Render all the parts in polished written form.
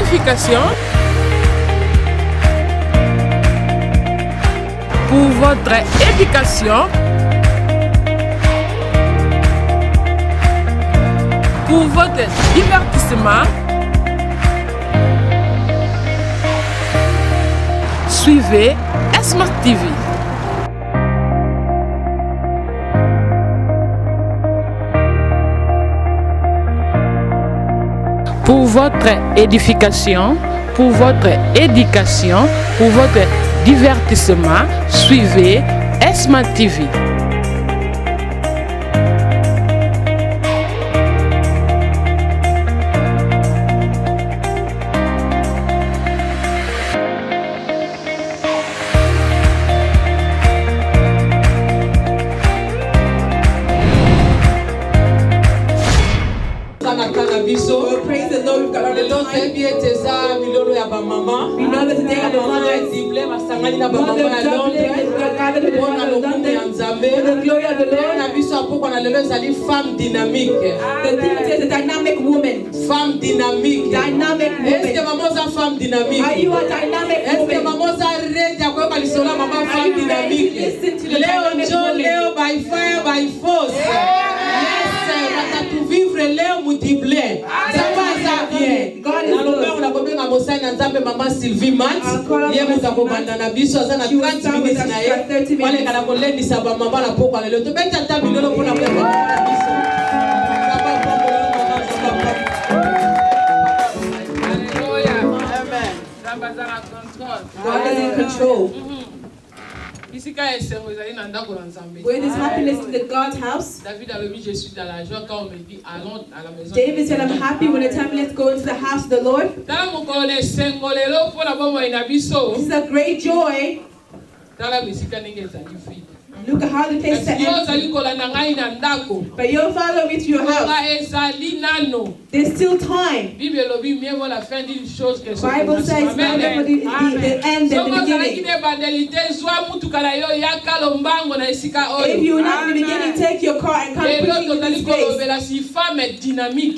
édification, pour votre éducation, pour votre divertissement. Suivez Smart TV. Pour votre édification, pour votre éducation, pour votre divertissement, suivez Smart TV. Praise the Lord. We know that today are the mothers. Mother of Dublin, we are gathered in the honor of London. For the glory of the Lord. The theme is a dynamic woman. Femme dynamique. Dynamic Est-ce que woman. maman est femme dynamique? Are you a dynamic Est-ce que woman? maman est ready à quoi parler sur la maman Are femme you ready dynamique? to listen to the Léo dynamic John, woman? Léo by fire, by force. Yes, on a tout vivre Léo multiplé. Ça va bien. God is Na good. lomba unakobenga mosai na nzambe mama Sylvie Mat. Ye mutakobanda na biso aza na 30 minutes na ye. Wale kana kolendisa ba mama na poko lelo. To beta ta bilolo pona kwa na biso. God is in control. Where there's happiness in the God's house. David a dit, je suis dans la joie quand on me dit, allons à la maison. David said, I'm happy when the time let's go into the house of the Lord. This is a great joy. Look at how the place is empty. But you're following me to your house. There's still time. Bible says better for the end than the beginning. If you're not in the beginning, take your car and come quickly to this place.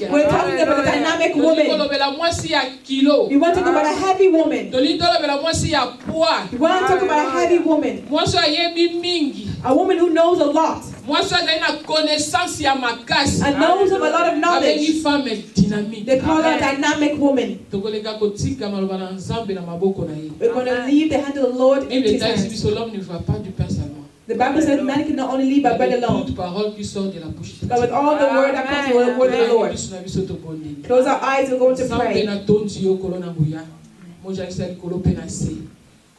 We're talking about a dynamic woman. We want to talk about a heavy woman. We want to talk about a heavy woman. A woman who knows a lot. And knows of a lot of knowledge. They call her a dynamic woman. We're going to leave the hand of the Lord in his hands. The Bible says man cannot only live by bread alone, but with all the word that comes from the word of the Lord. Close our eyes, we're going to pray.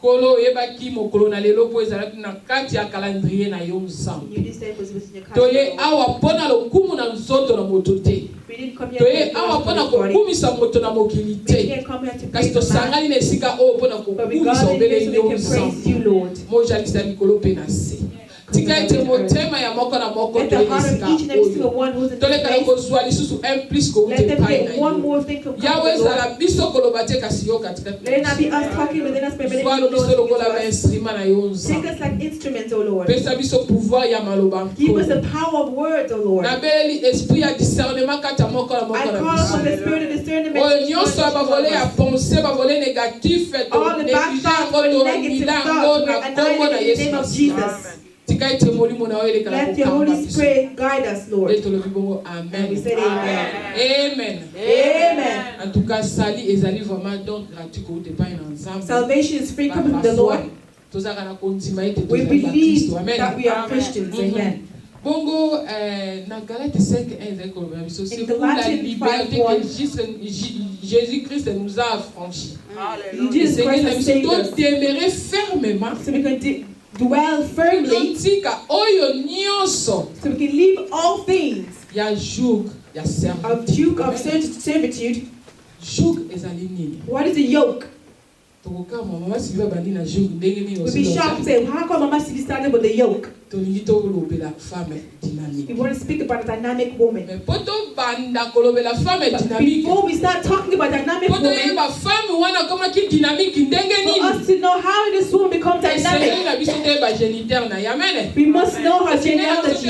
Kolo ebaki mokolo na lelo po ezalaki na kati ya calendrier na yo nzambe. Toye awa pona lokumu na nzoto na moto te. Toye awa pona kokumisa moto na mokili te. Kasi tosangani na esika oyo pona kokumisa obele yo nzambe. Moja alisa likolo pe na se. Tika ete motema ya moko na moko to esika oyo. Toleka na kozwa lisusu plus ko ute pai na yo. Yawe zala biso koloba te kasi yo katika. Let it not be us talking within us, but let it be the Lord. Take us like instruments, O Lord. Give us the power of words, O Lord. I call upon the spirit of discernment. All the backthoughts or negative thoughts were annihilated in the name of Jesus. Let your Holy Spirit guide us, Lord. Amen. And we said amen. Amen. Amen. En tout cas, sali ezali vraiment donc gratuit ko te pa ensemble. Salvation is free coming from the Lord. We believe that we are Christians. Amen. Bongo na Galates 5:1 c'est pour la liberté que Jésus-Christ nous a affranchis. Jesus Christ has saved us. Donc demeurer fermement. So we can dwell firmly. So we can leave all things. Ya joug, ya servitude. Of servitude. What is a yoke? We'll be shocked to say, how come Mama Sylvie started with the yoke? We want to speak about a dynamic woman. But before we start talking about dynamic woman, for us to know how this woman becomes dynamic, we must know her genealogy.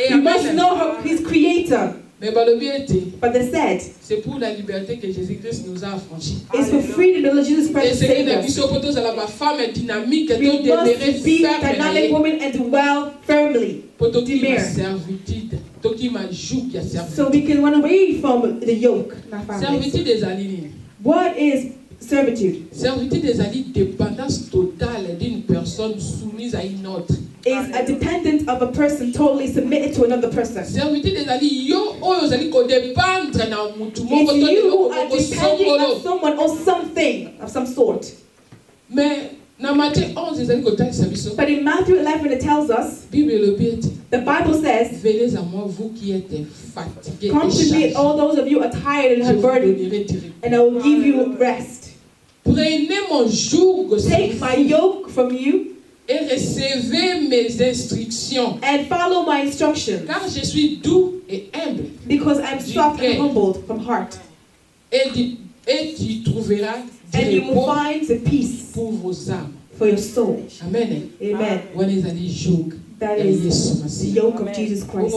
We must know his creator. But they said, c'est pour la liberté que Jésus-Christ nous a affranchis. it's for freedom that Jesus Christ saved us. We must be dynamic women and dwell firmly. So we can run away from the yoke in our families. What is servitude? Servitude des alliés, dépendance totale d'une personne soumise à une autre. Is a dependent of a person totally submitted to another person. Servitude des alliés, yo ozali ko dépendre na mutu moko to to you are depending on someone or something of some sort. Mais na Matthieu 11 ezali ko talisa biso. But in Matthew 11 it tells us, the Bible says, venez à moi vous qui êtes fatigués. Come to me, all those of you are tired and have burdened, and I will give you rest. Prenez mon joug, take my yoke from you, et recevez mes instructions. And follow my instructions. Car je suis doux et humble. Because I'm soft and humbled from heart. Et tu trouveras and you will find the peace pour vos âmes. For your soul. Amen. Amen. That is the yoke of Jesus Christ.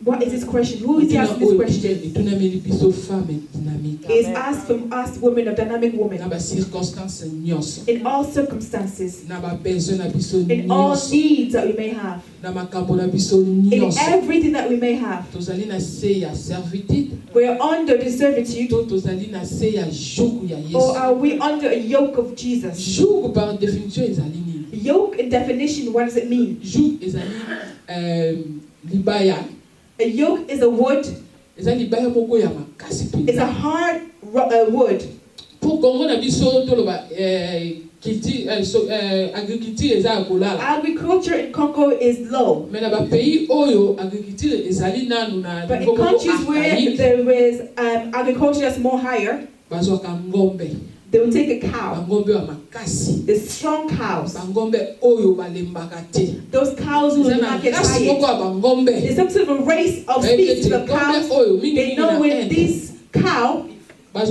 What is this question? Who is asking this question? Is asked from us women of dynamic women. In all circumstances. In all needs that we may have. In everything that we may have. We are under the servitude. Or are we under a yoke of Jesus? Yoke in definition, what does it mean? A yoke is a wood. It's a hard wood. Agriculture in Congo is low. But in countries where there is agriculture that's more higher, they will take a cow. The strong cows. Those cows will not get tired. There's some sort of a race of species of cows. They know when this cow, they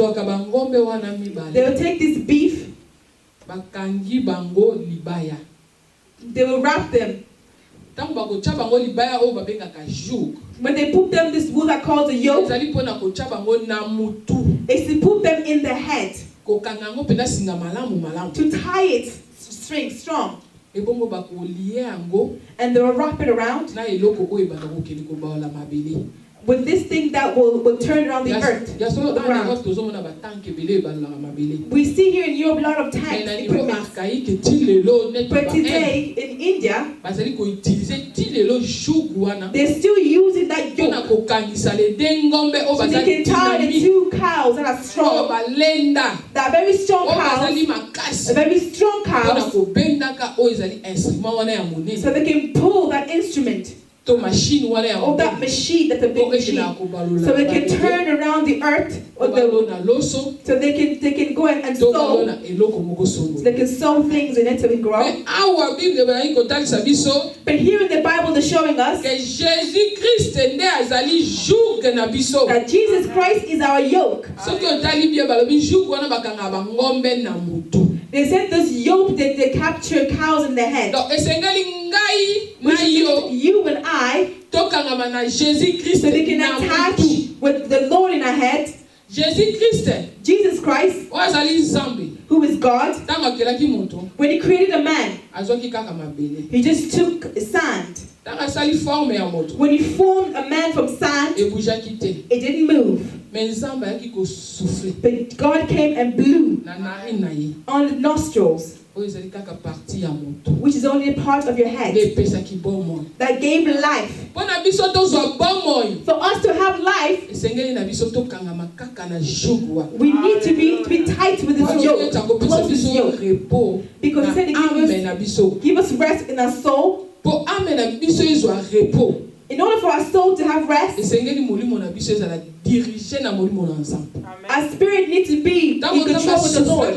will take this beef. They will wrap them. When they put them this wood that called a yoke, it's to put them in the head. To tie it strong. And they will wrap it around with this thing that will turn around the earth. We see here in Europe a lot of tanks equipment. But today in India, they're still using that yoke. So they can tie the two cows that are strong. That very strong cows. A very strong cows. So they can pull that instrument. Or that machine, that's a big machine. So they can turn around the earth, so they can go and sow. So they can sow things in it so it grow. But here in the Bible they're showing us that Jesus Christ is our yoke. They said this yoke that they capture cows in the head. Which you and I, so they can attach with the Lord in our head. Jesus Christ, who is God, when he created a man, he just took sand. When he formed a man from sand, it didn't move. But God came and blew on the nostrils, which is only a part of your head, that gave life. For us to have life, we need to be tight with this yoke, close this yoke. Because he said to give us rest in our soul. In order for our soul to have rest, our spirit needs to be in control with the Lord.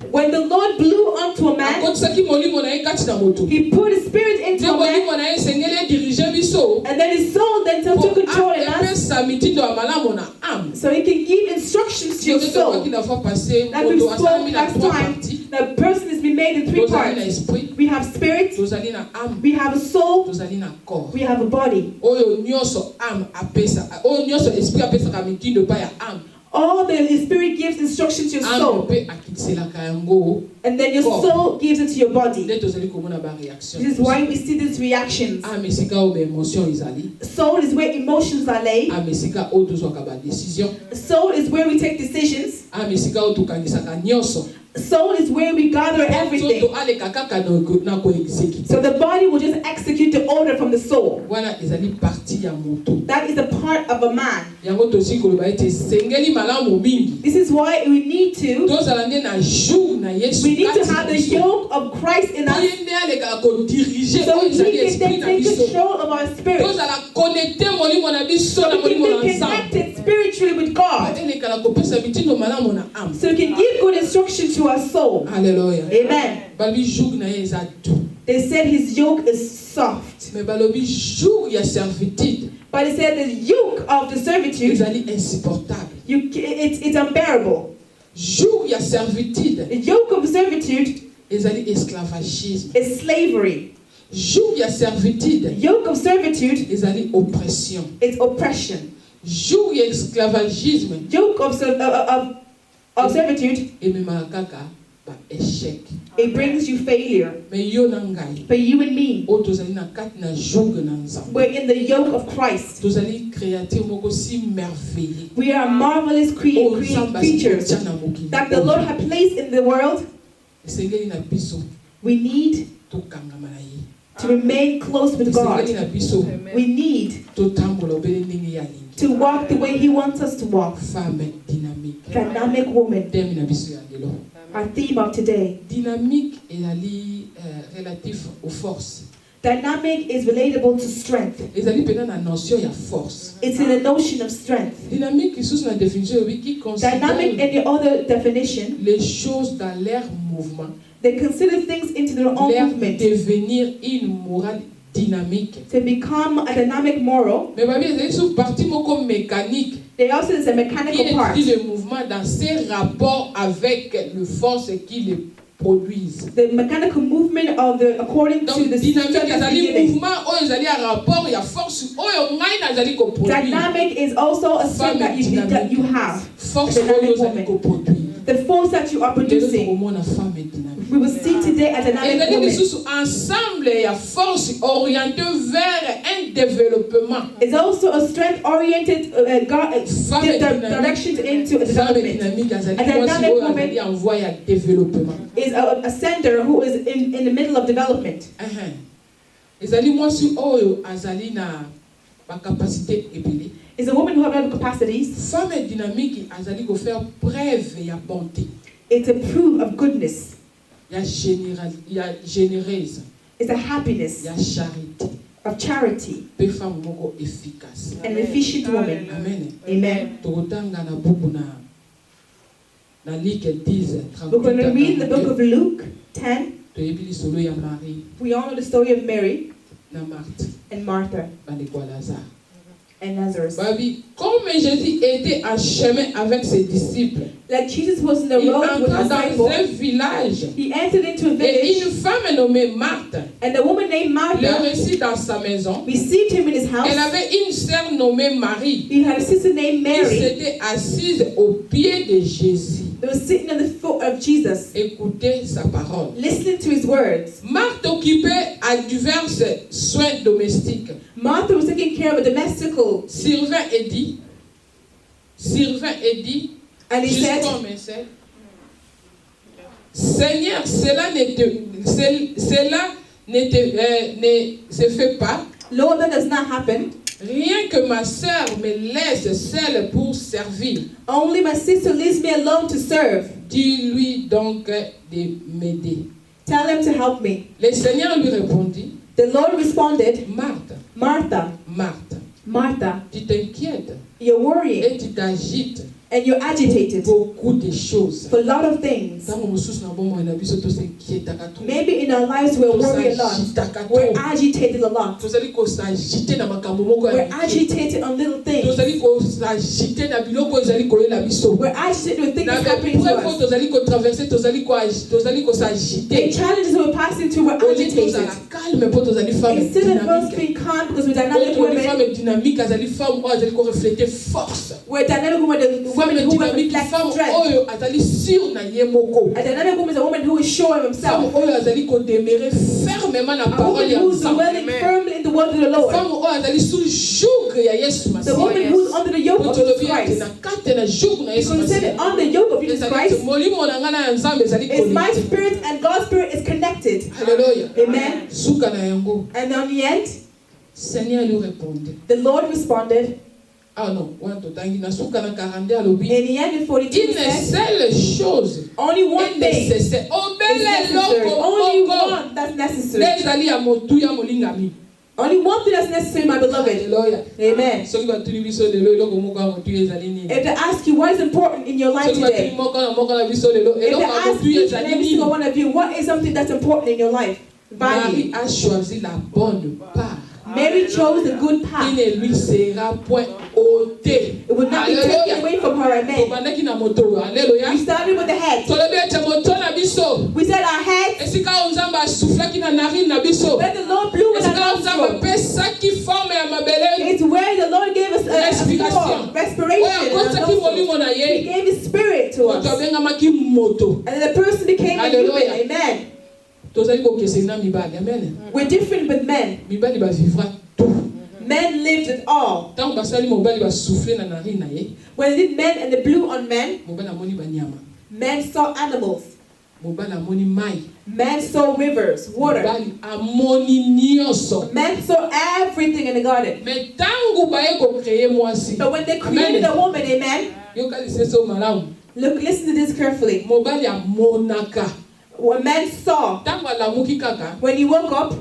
When the Lord blew onto a man, he put his spirit into a man, and then his soul then took control in us, so he can give instructions to your soul. Like we spoke last time, The person has been made in three parts. We have spirit, we have a soul, we have a body. All the spirit gives instruction to your soul, and then your soul gives it to your body. This is why we see these reactions. Soul is where emotions are laid. Soul is where we take decisions. Soul is where we gather everything. So the body will just execute the order from the soul. That is a part of a man. This is why we need to have the yoke of Christ in us, so we can then take control of our spirit, so we can be connected spiritually with God, so we can give good instruction to our soul. Hallelujah. Amen. They said his yoke is soft, but they said the yoke of the servitude, it's unbearable. The yoke of servitude is slavery. The yoke of servitude is oppression. Yoke of servitude, it brings you failure. But you and me, we're in the yoke of Christ. We are marvelous creatures that the Lord has placed in the world. We need to remain close with God. We need to walk the way He wants us to walk. Dynamic woman. Our theme of today. Dynamique est relatif aux forces. Dynamic is relatable to strength. It's in the notion of strength. Dynamique sous la définition qui considère Dynamic in the other definition, les choses dans leur mouvement. They consider things into their own movement. Devenir une morale dynamique. To become a dynamic moral. Mais c'est sous partie moko mécanique. They also is a mechanical part. Qui le mouvement dans ses rapports avec les forces qui le produisent. The mechanical movement of the according to the dynamic is also a strength that you have. The force that you are producing. We will see today a dynamic woman. It's also a strength oriented direction into a development. A dynamic woman is a sender who is in the middle of development. Is a woman who has capacities. It's a proof of goodness. It's a happiness. Of charity. An efficient woman. Amen. We're going to read the book of Luke 10. We all know the story of Mary and Martha and Lazarus. Comme Jésus était en chemin avec ses disciples, like Jesus was in the road with his disciples, he entered into a village, et une femme nommée Marthe, and a woman named Martha, le reçut dans sa maison, received him in his house. Elle avait une sœur nommée Marie, he had a sister named Mary, qui s'était assise au pied de Jésus. They were sitting at the foot of Jesus, écouter sa parole, listening to his words. Marthe occupait à divers soins domestiques. Martha was taking care of a domestical. Sylvain et dit, and he said, Seigneur, cela ne se fait pas. Lord, that does not happen. Rien que ma sœur me laisse seule pour servir. Only my sister leaves me alone to serve. Dis-lui donc de m'aider. Tell him to help me. Le Seigneur lui répondit. The Lord responded, Martha, Martha, tu t'inquiètes. You're worrying. Et tu t'agites. And you're agitated beaucoup de choses. For a lot of things. Maybe in our lives we're worried a lot. We're agitated a lot. We're agitated on little things. s'agiter na biloko ezali kolela biso. We're agitated with things Na happening to preuve us. tozali ko traverser, tozali ko The s'agiter. challenges we're passing through, we're agitated. Calme po tozali femme Instead of us dynamique. being calm because we're dynamic Pour les women, femmes dynamiques, azali femme oyo azali ko refléter force. we're dynamic women, the Femme women who dynamique, reflect femme strength. oyo azali sûre na ye moko. A dynamic woman is a woman who is sure of Femme himself. oyo azali ko demeurer fermement na A parole woman ya who's Nzambe. dwelling firmly in the word of the Lord. Femme oyo azali sous joug ya Yesu The woman Masiya. who's under the yoke of Jesus Christ. Na kate na joug na Yesu Consider Masiya. on the yoke of Jesus Christ. Molimo na ngana ya Nzambe ezali Is my connecté. spirit and God's spirit is connected. Hallelujah. Amen. Suka na yango. And on the end, Seigneur lui répondait. the Lord responded. Ah non, wana totangi na suka na 42 alobi. In the end, in 42, Une it says, seule chose only one thing is nécessaire. Obele necessary. loko Only moko. one that's necessary. Ezali ya motu ya molingami. Only one thing that's necessary, my beloved. Hallelujah. Amen. Soki batuni biso lelo eloko moko ya motu ezali nini? If they ask you what is important in your life Soki batuni today, moko na biso lelo if they eloko ya ask motu each and ezali every nini? single one of you, what is something that's important in your life? Value. Marie a choisi la bonne part. Mary chose the good Il path. ne lui sera point ôté. It would not be taken away from her. Amen. Tobandaki na moto. Alléluia. We started with the head. Tolobi ete moto na biso. We said our head. Esika oyo Nzambe asuflaki na narine na biso. Where the Lord blew in Esika our oyo Nzambe nostril. apesaki forme ya mabele. It's where the Lord gave us a Respiration. respiration. Oyo akosaki molimo na He ye. gave His spirit to Moto us. abengamaki moto. And the person became a human. Hallelujah. Amen. Tozali kokeseni na mibali. Amen. We're different with men. Mibali bavivra tout. Men lived it all. Ntango basali mobali basouffle na narine na ye. When they did men and they blew on men, Mobali amoni banyama. men saw animals. Mobali amoni mai. Men saw rivers, water. Mobali amoni nyonso. Men saw everything in the garden. Mais tango baye ko créer mwasi. But when they created a woman, amen, Yo kali seso malamu. look, listen to this carefully. Mobali amonaka. What men saw, Tango alamuki kaka. when he woke up,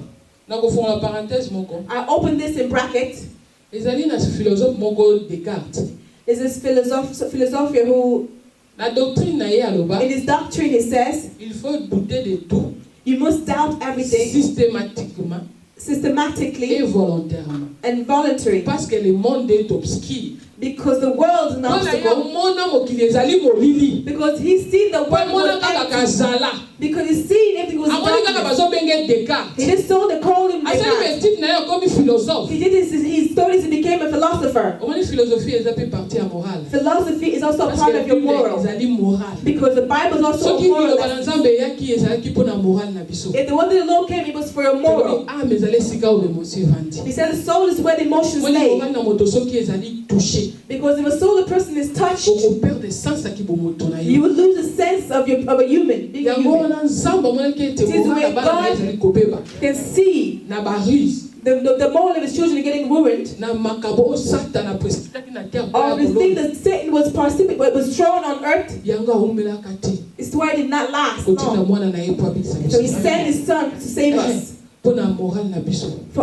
Na kofunga parenthèse moko. I opened this in brackets. Ezali na philosophe moko Descartes. Is this philosopher who, Na doctrine na ye aloba. in his doctrine, he says, Il faut douter de tout. you must doubt everything Systématiquement et systematically volontairement. and voluntarily. Parce que le monde est obscur. Because the world is an obstacle. Because he's seen the world was empty. Because he's seen everything was darkness. He just saw the call him Descartes. He did his studies and became a philosopher. Philosophy is also a part of your moral. Because the Bible is also a moral lesson. If the word of the Lord came, it was for a moral. He said the soul is where the emotions lay. Because if a soul, a person is touched, you will lose a sense of a human. Being a human. It is where God can see the moral of his children getting ruined. Or the thing that Satan was thrown on earth. It's why it did not last long. So he sent his son to save us. For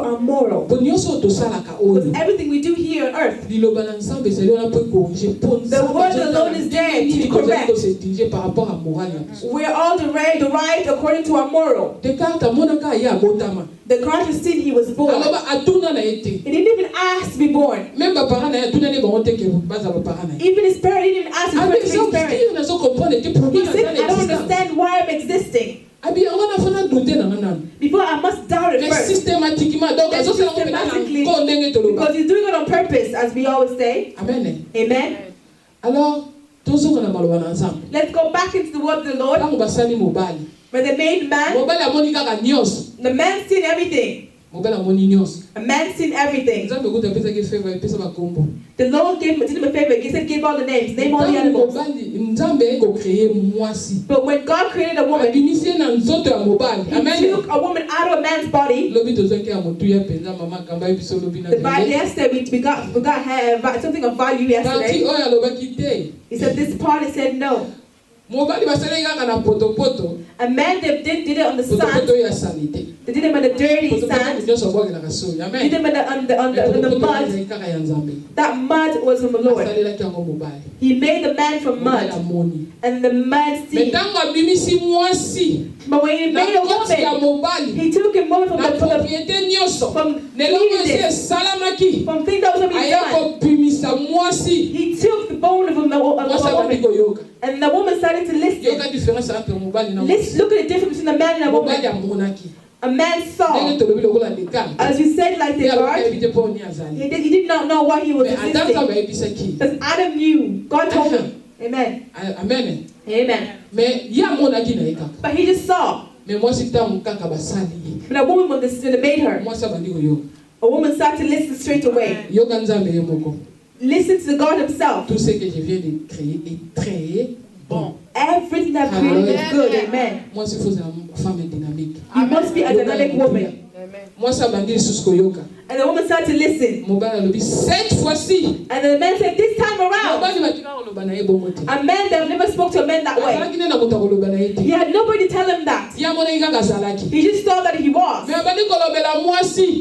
our moral. Because everything we do here on earth, the word of the Lord is there to correct. We're all derived according to our moral. The God has seen he was born. He didn't even ask to be born. Even his parents didn't even ask his parents. He said, I don't understand why I'm existing. Before I must doubt it first. Systematically, because he's doing it on purpose, as we always say. Amen. Amen. Let's go back into the word of the Lord. When they made man, the man seen everything. A man seen everything. The Lord did him a favor. He said, give all the names. Name all the animals. But when God created a woman, he took a woman out of a man's body. The Bible yesterday, we got something of value yesterday. He said, this part, he said no. A man that did it on the sand. They did it on the dirty sand. Did it on the mud. That mud was from the Lord. He made the man from mud. And the man seen. But when he made a woman, he took a woman from things that was already done. He took the bone of a woman. And the woman started to listen. Look at the difference between a man and a woman. A man saw, as you said, like the God, he did not know what he was resisting. Because Adam knew. God told him. Amen. Amen. Amen. But he just saw. But a woman made her. A woman started to listen straight away. Listen to the God himself. Tout ce que je viens de créer est très bon. Everything that created is good. Amen. Moi, c'est une femme dynamique. You must be a dynamic woman. Moi, ça m'a dit sous koyoka. And the woman started to listen. Cette fois-ci. And the man said, this time around. A man that never spoke to a man that way. He had nobody tell him that. He just thought that he was.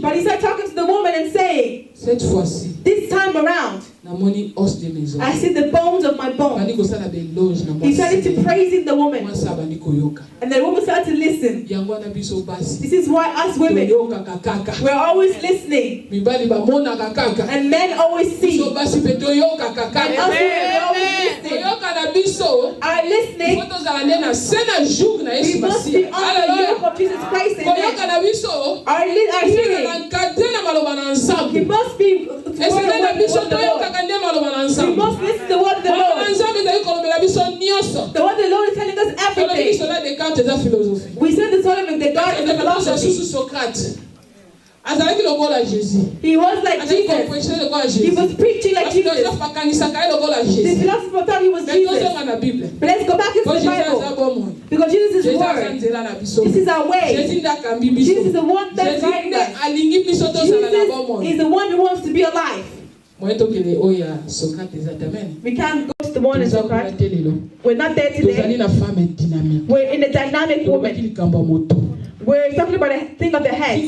But he started talking to the woman and saying, cette fois-ci. This time around. I see the bones of my bones. He started to praising the woman. And the woman started to listen. This is why us women, we're always listening. And men always see. And us women, we're always listening. Our listening, we must be on the yoke of Jesus Christ. Our hearing, we must be we must listen to the word of the Lord. The word of the Lord is telling us everything. We said the Son of the God is the philosophy. He was like Jesus. He was preaching like Jesus. The philosopher thought he was Jesus. But let's go back into the Bible. Because Jesus is the word. This is our way. Jesus is the one that's guiding us. Jesus is the one who wants to be alive. We can't go to the one in Socrates. We're not there today. We're in a dynamic woman. We're talking about a thing of the head.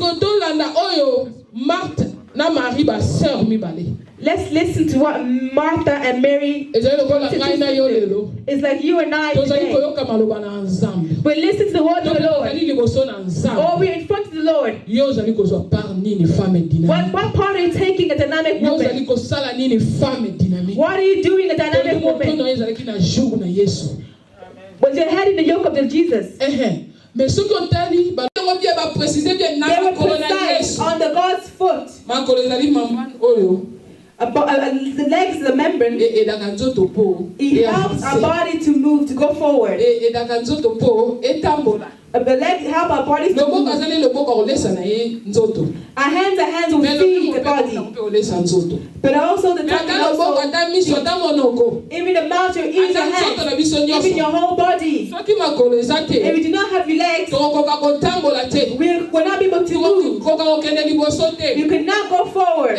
Let's listen to what Martha and Mary. It's like you and I today. We listen to the word of the Lord. Or we're in front of the Lord. What part are you taking a dynamic woman? What are you doing a dynamic woman? Was your head in the yoke of the Jesus? Mais ceux qui ont tali, they were precise on the God's foot. The legs, the membrane, it helps our body to move, to go forward. The legs help our bodies to move. Our hands will feed the body. But also the tongue even the mouth, your ears, your hands, even your whole body. If we do not have your legs, we will not be able to move. You cannot go forward.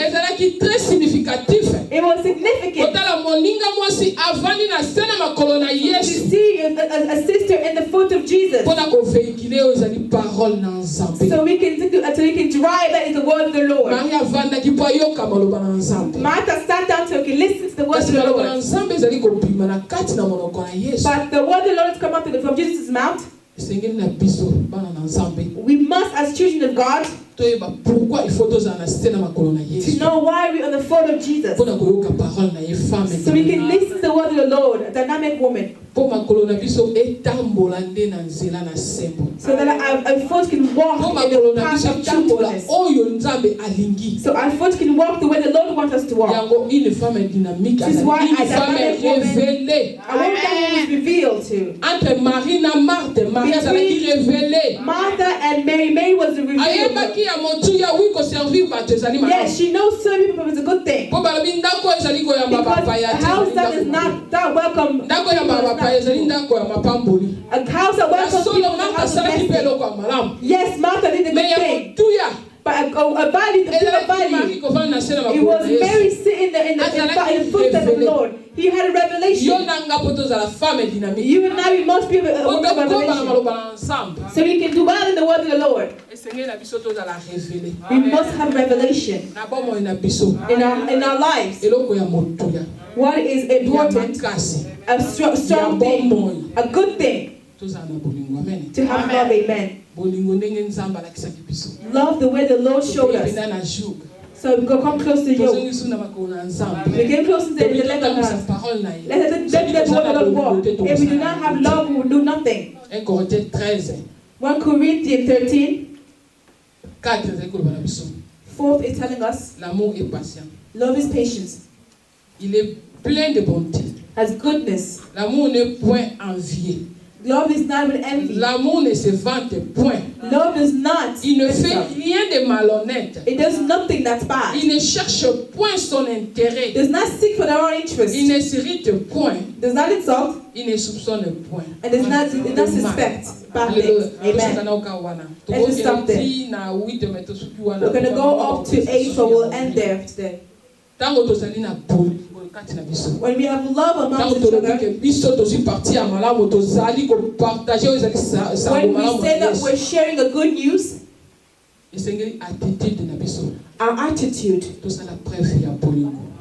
It was significant to see a sister in the foot of Jesus. So we can drive that in the word of the Lord. Martha sat down so he can listen to the word of the Lord. But the word of the Lord has come out from Jesus' mouth. We must, as children of God, to know why we are the foot of Jesus. So we can listen to the word of the Lord, a dynamic woman. So that our foot can walk in the path of truthfulness. So our foot can walk the way the Lord wants us to walk. This is why a dynamic woman, a woman that was revealed to. Martha and Mary was revealed. Yes, she knows serving people is a good thing. Because a house that is not that welcome. A house that welcomes people is a house of blessing. Yes, Martha did a good thing. But a body, it was Mary sitting there in the footsteps of the Lord. He had a revelation. revelation. You and I, we must be a woman of revelation. So we can do well in the word of the Lord. We must have revelation in our lives. What is important, a strong thing, a good thing, to have love, amen. Love the way the Lord showed us. So we go come close to you. We get close to the leg of us. Let the word of the Lord. If we do not have love, we will do nothing. 1 Corinthians 13. 4th is telling us love is patience. Il est plein de bonté. Has goodness. L'amour n'est point envié. Love is not with envy. L'amour ne se vante point. Love is not. Il ne fait rien de malhonnête. It does nothing that's bad. Il ne cherche point son intérêt. Does not seek for their own interest. Il ne s'irrite point. Does not insult. Il ne soupçonne point. And does not suspect bad things. Amen. Let's just stop there. We're going to go up to 8, so we'll end there today. When we have love among each other, when we say that we're sharing a good news, our attitude,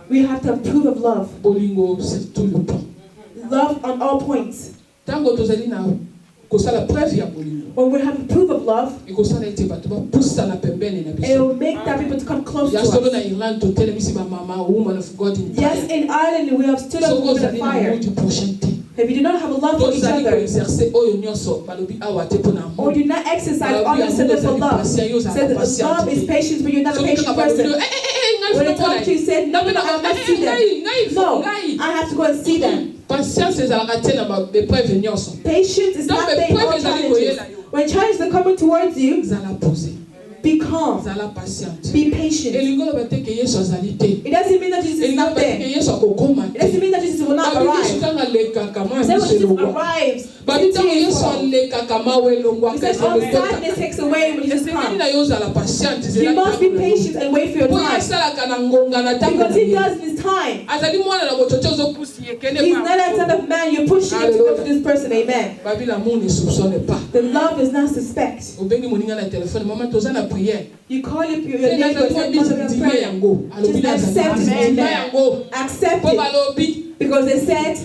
we have to approve of love. Love on all points. When we have proof of love, it will make that people to come close to us. Yes, in Ireland we have stood up with the fire. If you do not have a love for each other, or do not exercise understanding for love, says that love is patience, but you're not a patient person. When they talk to you, say, no, I must see them. No, I have to go and see them. Patience is not being all challenges. When challenges are coming towards you, be calm. Be patient. It doesn't mean that Jesus is not there. It doesn't mean that Jesus will not arrive. It says when Jesus arrives, because all sadness takes away when Jesus comes. You must be patient and wait for your time. Because he does his time. He's not that type of man you're pushing him to go to this person. Amen. The love does not suspect. You call it your neighbor and say, prayer. Just accept it. Amen. Accept it. Because they said,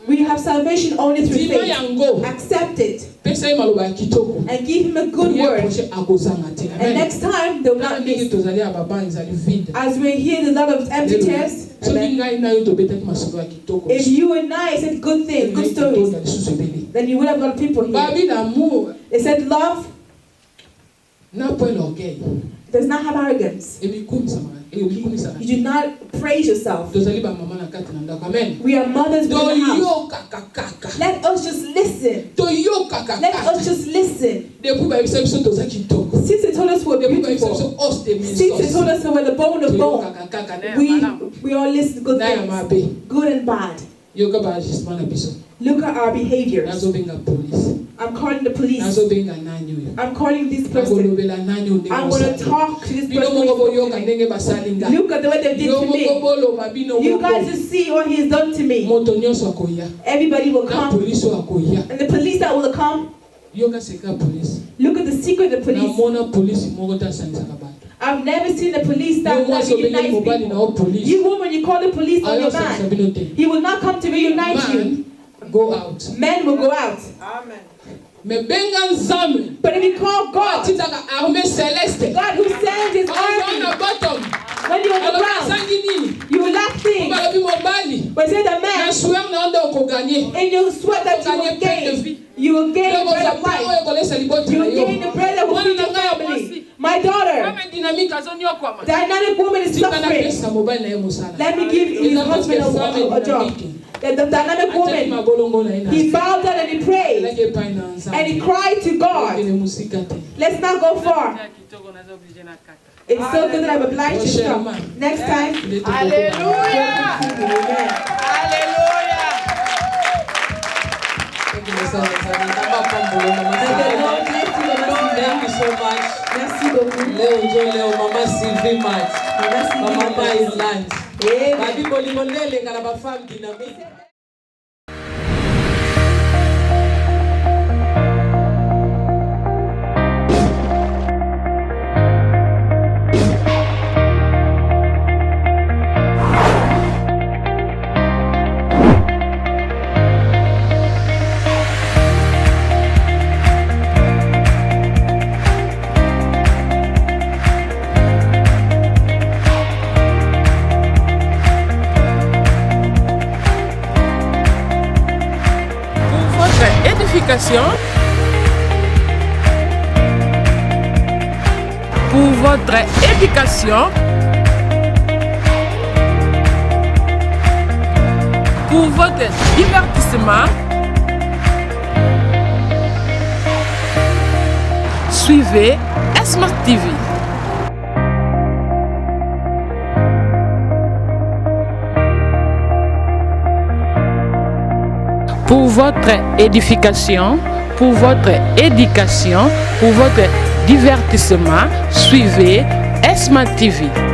we have salvation only through faith. Accept it. And give him a good word. And next time, they will not miss. As we hear the lot of empty tears, if you and I said good things, good stories, then you would have got people here. They said love does not have arrogance. You do not praise yourself. We are mothers in the house. Let us just listen. Let us just listen. Since they told us we're beautiful, since they told us we're the bone of bone, we all listen to good things, good and bad. Look at our behaviors. I'm calling the police. I'm calling this person. I'm going to talk to this person. Look at the way they did to me. You guys just see what he has done to me. Everybody will come. And the police that will come. Look at the secret of the police. I've never seen a police that unites people. You woman, you call the police on your man. He will not come to reunite you. Go out. Men will go out. Amen. But if you call God, God who sends his army, when you're on the ground, you will lack things. But say the man, and you sweat that you will gain the bread of life. You will gain the bread that will feed your family. My daughter, dynamic woman is suffering. Let me give his husband a job. The dynamic woman, he bowed down and he prayed. And he cried to God. Let's not go far. It's so good that I'm obliged to stop. Next time. Hallelujah. Hallelujah. Thank you so much. Merci beaucoup. Leo, Mama Sylvie Mat. Mama is land. Pour votre éducation, pour votre divertissement, suivez Smart TV. Pour votre édification, pour votre éducation, pour votre divertissement, suivez Smart TV.